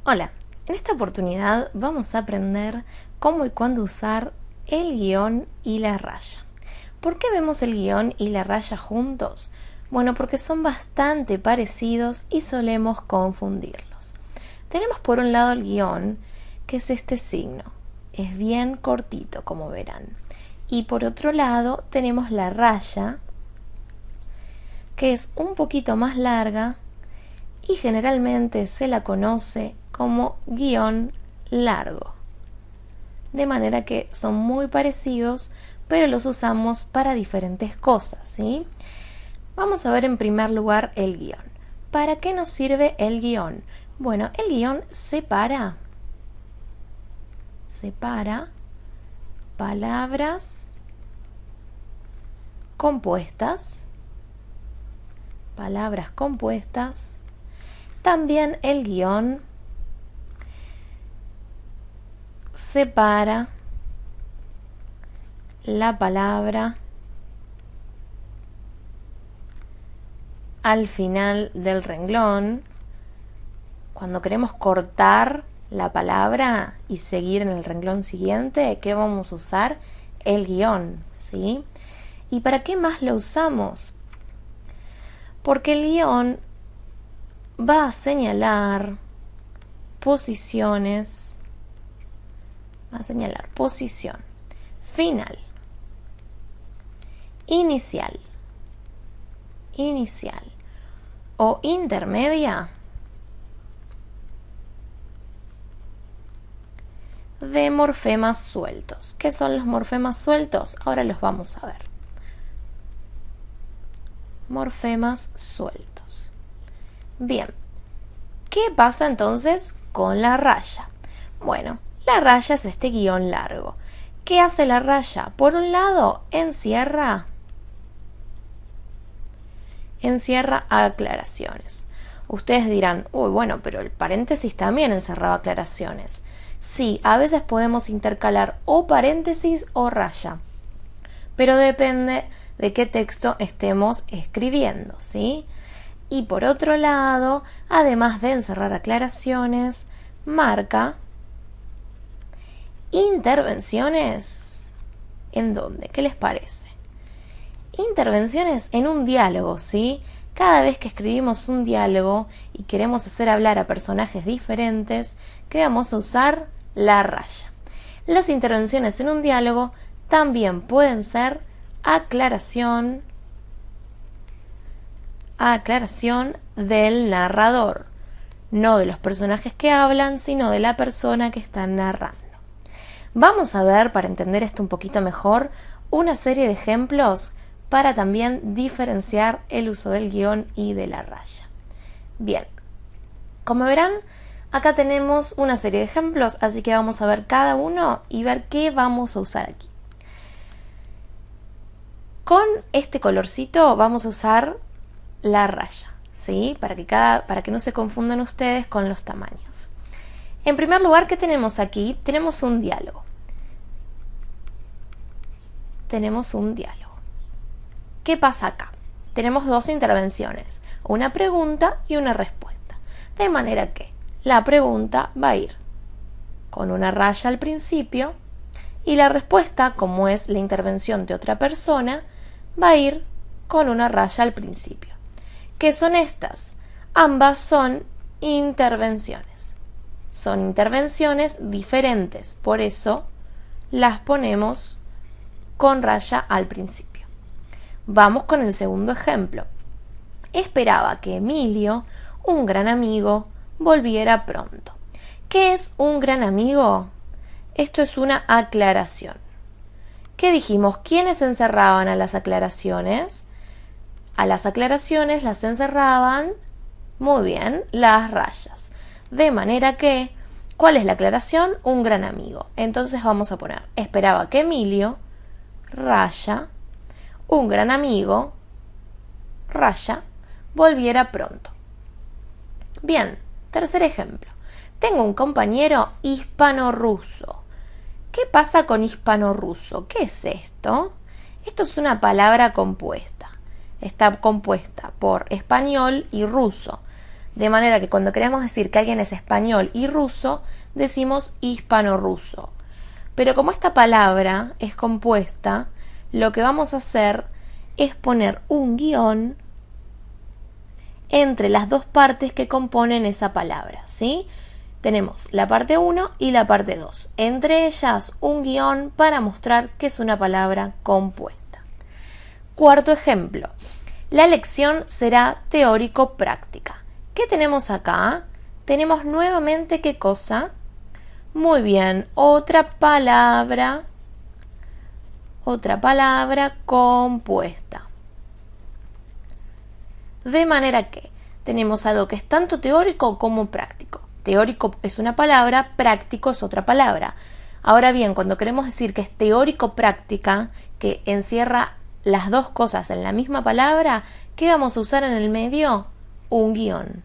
Hola, en esta oportunidad vamos a aprender cómo y cuándo usar el guión y la raya. ¿Por qué vemos el guión y la raya juntos? Bueno, porque son bastante parecidos y solemos confundirlos. Tenemos por un lado el guión, que es este signo. Es bien cortito, como verán. Y por otro lado tenemos la raya, que es un poquito más larga y generalmente se la conoce como guión largo. De manera que son muy parecidos, pero los usamos para diferentes cosas, ¿sí? Vamos a ver en primer lugar el guión. ¿Para qué nos sirve el guión? Bueno, el guión separa palabras compuestas. También el guión separa la palabra al final del renglón. Cuando queremos cortar la palabra y seguir en el renglón siguiente, ¿qué vamos a usar? El guión, ¿sí? ¿Y para qué más lo usamos? Porque el guión va a señalar posiciones, posición final, inicial o intermedia de morfemas sueltos. ¿Qué son los morfemas sueltos? Ahora los vamos a ver. Morfemas sueltos. Bien, ¿qué pasa entonces con la raya? Bueno, la raya es este guión largo. ¿Qué hace la raya? Por un lado, encierra aclaraciones. Ustedes dirán, uy, bueno, pero el paréntesis también encerraba aclaraciones. Sí, a veces podemos intercalar o paréntesis o raya, pero depende de qué texto estemos escribiendo, ¿sí? Y por otro lado, además de encerrar aclaraciones, marca intervenciones. ¿En dónde? ¿Qué les parece? Intervenciones en un diálogo, ¿sí? Cada vez que escribimos un diálogo y queremos hacer hablar a personajes diferentes, ¿qué vamos a usar? La raya. Las intervenciones en un diálogo también pueden ser aclaración del narrador, no de los personajes que hablan, sino de la persona que está narrando. Vamos a ver, para entender esto un poquito mejor, una serie de ejemplos para también diferenciar el uso del guión y de la raya. Bien, como verán, acá tenemos una serie de ejemplos, así que vamos a ver cada uno y ver qué vamos a usar aquí. Con este colorcito vamos a usar la raya, ¿sí? Para que no se confundan ustedes con los tamaños. En primer lugar, ¿qué tenemos aquí? Tenemos un diálogo. ¿Qué pasa acá? Tenemos dos intervenciones, una pregunta y una respuesta. De manera que la pregunta va a ir con una raya al principio y la respuesta, como es la intervención de otra persona, va a ir con una raya al principio. ¿Qué son estas? Ambas son intervenciones. Son intervenciones diferentes, por eso las ponemos con raya al principio. Vamos con el segundo ejemplo. Esperaba que Emilio, un gran amigo, volviera pronto. ¿Qué es un gran amigo? Esto es una aclaración. ¿Qué dijimos? ¿Quiénes encerraban a las aclaraciones? A las aclaraciones las encerraban, muy bien, las rayas. De manera que, ¿cuál es la aclaración? Un gran amigo. Entonces vamos a poner, esperaba que Emilio, raya, un gran amigo, raya, volviera pronto. Bien, tercer ejemplo. Tengo un compañero hispano-ruso. ¿Qué pasa con hispano-ruso? ¿Qué es esto? Esto es una palabra compuesta. Está compuesta por español y ruso. De manera que cuando queremos decir que alguien es español y ruso, decimos hispano-ruso. Pero como esta palabra es compuesta, lo que vamos a hacer es poner un guión entre las dos partes que componen esa palabra, ¿sí? Tenemos la parte 1 y la parte 2. Entre ellas, un guión para mostrar que es una palabra compuesta. Cuarto ejemplo. La lección será teórico-práctica. ¿Qué tenemos acá? Tenemos nuevamente ¿qué cosa? Muy bien, otra palabra compuesta. De manera que tenemos algo que es tanto teórico como práctico. Teórico es una palabra, práctico es otra palabra. Ahora bien, cuando queremos decir que es teórico-práctica, que encierra las dos cosas en la misma palabra, ¿qué vamos a usar en el medio? Un guión.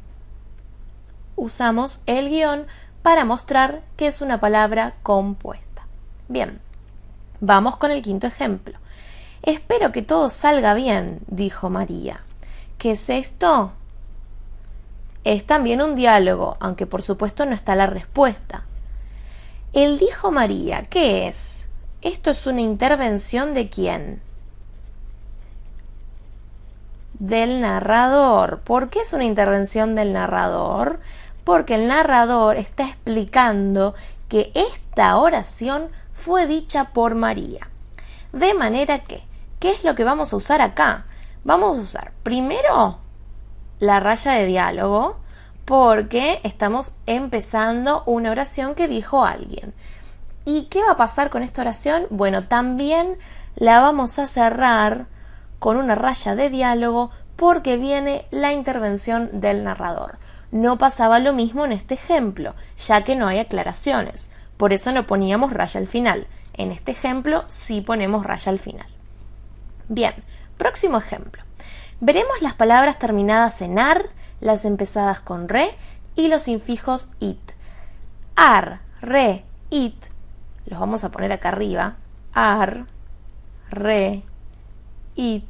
Usamos el guión para mostrar que es una palabra compuesta. Bien, vamos con el quinto ejemplo. Espero que todo salga bien, dijo María. ¿Qué es esto? Es también un diálogo, aunque por supuesto no está la respuesta. El dijo María, ¿qué es? ¿Esto es una intervención de quién? Del narrador. ¿Por qué es una intervención del narrador? Porque el narrador está explicando que esta oración fue dicha por María. De manera que, ¿qué es lo que vamos a usar acá? Vamos a usar primero la raya de diálogo porque estamos empezando una oración que dijo alguien. ¿Y qué va a pasar con esta oración? Bueno, también la vamos a cerrar con una raya de diálogo porque viene la intervención del narrador. No pasaba lo mismo en este ejemplo, ya que no hay aclaraciones. Por eso no poníamos raya al final. En este ejemplo sí ponemos raya al final. Bien, próximo ejemplo. Veremos las palabras terminadas en ar, las empezadas con re y los infijos it. Ar, re, it, los vamos a poner acá arriba. Ar, re, it,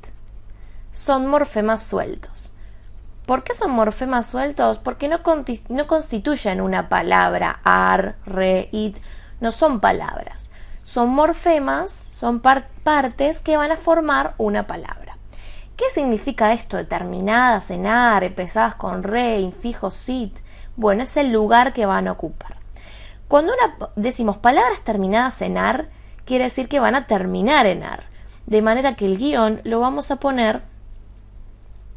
son morfemas sueltos. ¿Por qué son morfemas sueltos? Porque no constituyen una palabra. Ar, re, it, no son palabras. Son morfemas, son partes que van a formar una palabra. ¿Qué significa esto de terminadas en ar, empezadas con re, infijos sit? Bueno, es el lugar que van a ocupar. Cuando decimos palabras terminadas en ar, quiere decir que van a terminar en ar. De manera que el guión lo vamos a poner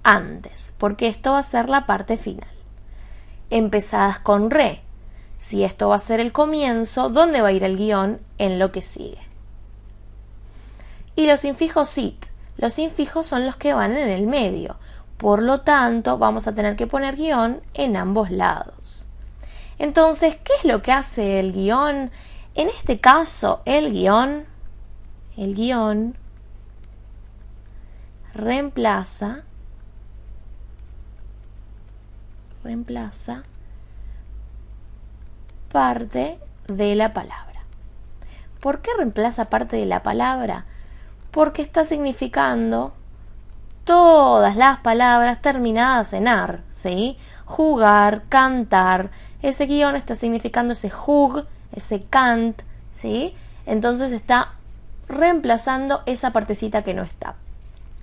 antes, porque esto va a ser la parte final. Empezadas con re. Si esto va a ser el comienzo, ¿dónde va a ir el guión? En lo que sigue. Y los infijos sit. Los infijos son los que van en el medio. Por lo tanto, vamos a tener que poner guión en ambos lados. Entonces, ¿qué es lo que hace el guión? En este caso, el guión reemplaza parte de la palabra. ¿Por qué reemplaza parte de la palabra? Porque está significando todas las palabras terminadas en ar, ¿sí? Jugar, cantar. Ese guión está significando ese jug, ese cant, ¿sí? Entonces está reemplazando esa partecita que no está.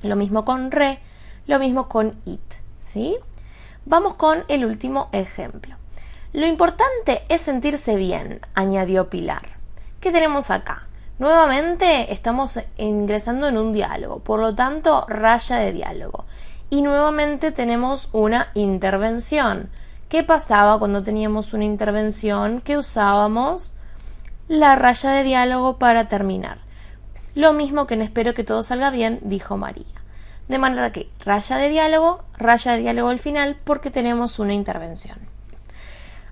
Lo mismo con re, lo mismo con it, ¿sí? Vamos con el último ejemplo. Lo importante es sentirse bien, añadió Pilar. ¿Qué tenemos acá? Nuevamente estamos ingresando en un diálogo, por lo tanto, raya de diálogo. Y nuevamente tenemos una intervención. ¿Qué pasaba cuando teníamos una intervención? Que usábamos la raya de diálogo para terminar. Lo mismo que en espero que todo salga bien, dijo María. De manera que raya de diálogo al final porque tenemos una intervención.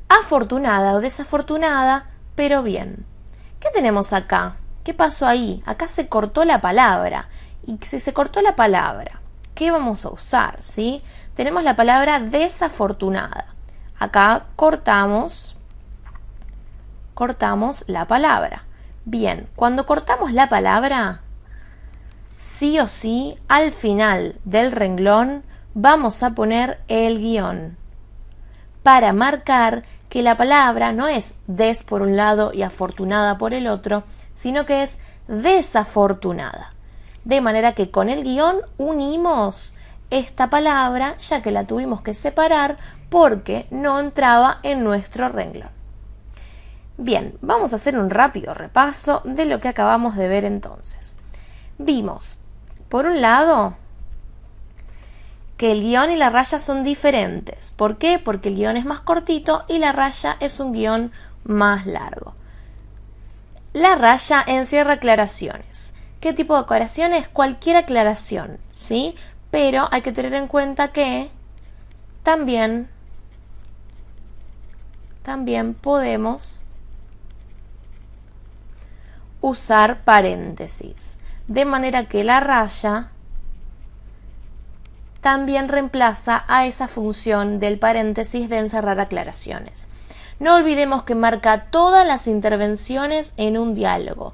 Afortunada o desafortunada, pero bien. ¿Qué tenemos acá? ¿Qué pasó ahí? Acá se cortó la palabra. Y si se cortó la palabra, ¿qué vamos a usar? ¿Sí? Tenemos la palabra desafortunada. Acá cortamos la palabra. Bien, cuando cortamos la palabra, sí o sí, al final del renglón vamos a poner el guión. para marcar que la palabra no es des por un lado y afortunada por el otro, sino que es desafortunada. De manera que con el guión unimos esta palabra, ya que la tuvimos que separar porque no entraba en nuestro renglón. Bien, vamos a hacer un rápido repaso de lo que acabamos de ver entonces. Vimos, por un lado, que el guión y la raya son diferentes. ¿Por qué? Porque el guión es más cortito y la raya es un guión más largo. La raya encierra aclaraciones. ¿Qué tipo de aclaraciones? Cualquier aclaración, ¿sí? Pero hay que tener en cuenta que también podemos usar paréntesis, de manera que la raya también reemplaza a esa función del paréntesis de encerrar aclaraciones. No olvidemos que marca todas las intervenciones en un diálogo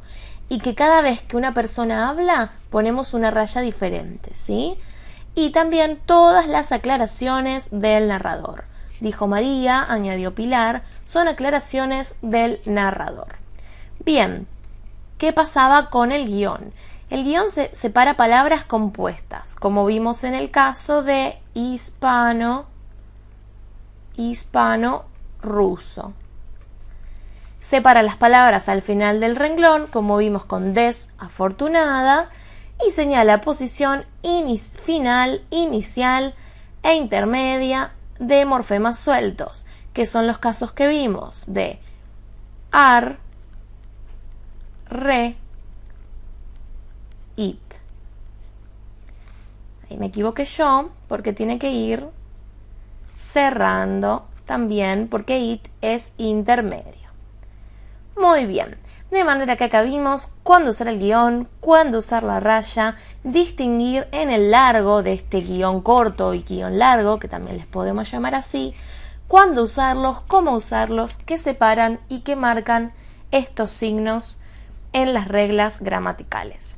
y que cada vez que una persona habla ponemos una raya diferente, ¿sí? Y también todas las aclaraciones del narrador. Dijo María, añadió Pilar, son aclaraciones del narrador. Bien, ¿qué pasaba con el guión? El guión separa palabras compuestas, como vimos en el caso de hispano-ruso. Separa las palabras al final del renglón, como vimos con desafortunada, y señala posición final, inicial e intermedia de morfemas sueltos, que son los casos que vimos de ar, re, it. Ahí me equivoqué yo porque tiene que ir cerrando también porque it es intermedio. Muy bien, de manera que acá vimos cuándo usar el guión, cuándo usar la raya, distinguir en el largo de este guión corto y guión largo, que también les podemos llamar así, cuándo usarlos, cómo usarlos, qué separan y qué marcan estos signos en las reglas gramaticales.